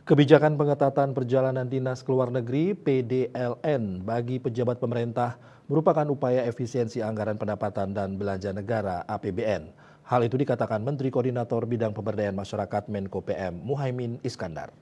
Kebijakan pengetatan perjalanan dinas ke luar negeri (PDLN) bagi pejabat pemerintah merupakan upaya efisiensi anggaran pendapatan dan belanja negara (APBN). Hal itu dikatakan Menteri Koordinator Bidang Pemberdayaan Masyarakat Menko PM Muhaimin Iskandar.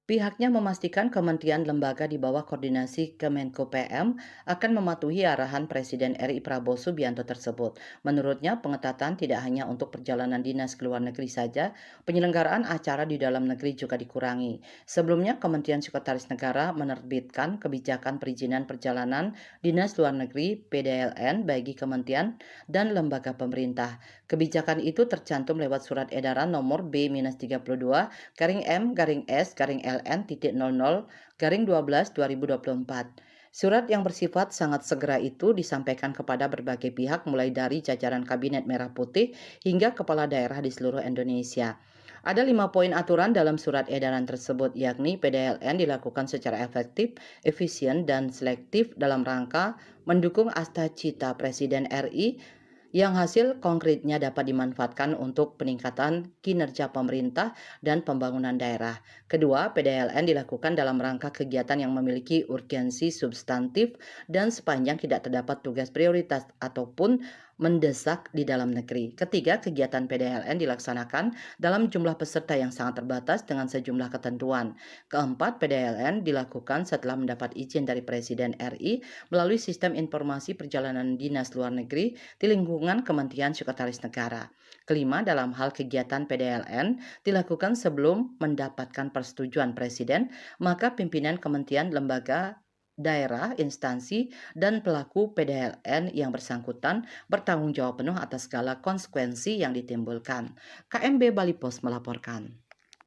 Pihaknya memastikan kementerian lembaga di bawah koordinasi Kemenko PM akan mematuhi arahan Presiden RI Prabowo Subianto tersebut. Menurutnya, pengetatan tidak hanya untuk perjalanan dinas ke luar negeri saja, penyelenggaraan acara di dalam negeri juga dikurangi. Sebelumnya, Kementerian Sekretaris Negara menerbitkan kebijakan perizinan perjalanan dinas luar negeri (PDLN) bagi kementerian dan lembaga pemerintah. Kebijakan itu tercantum lewat surat edaran nomor B-32 garing M garing S garing LN titik 00 garing 12 2024. Surat yang bersifat sangat segera itu disampaikan kepada berbagai pihak mulai dari jajaran Kabinet Merah Putih hingga kepala daerah di seluruh Indonesia. Ada 5 poin aturan dalam surat edaran tersebut, yakni PDLN dilakukan secara efektif, efisien, dan selektif dalam rangka mendukung cita Presiden RI yang hasil konkretnya dapat dimanfaatkan untuk peningkatan kinerja pemerintah dan pembangunan daerah. Kedua, PDLN dilakukan dalam rangka kegiatan yang memiliki urgensi substantif dan sepanjang tidak terdapat tugas prioritas ataupun mendesak di dalam negeri. Ketiga, kegiatan PDLN dilaksanakan dalam jumlah peserta yang sangat terbatas dengan sejumlah ketentuan. Keempat, PDLN dilakukan setelah mendapat izin dari Presiden RI melalui sistem informasi perjalanan dinas luar negeri di lingkungan Kementerian Sekretaris Negara. Kelima, dalam hal kegiatan PDLN dilakukan sebelum mendapatkan persetujuan Presiden, maka pimpinan kementerian, lembaga, daerah, instansi, dan pelaku PDLN yang bersangkutan bertanggung jawab penuh atas segala konsekuensi yang ditimbulkan. KMB Bali Pos melaporkan.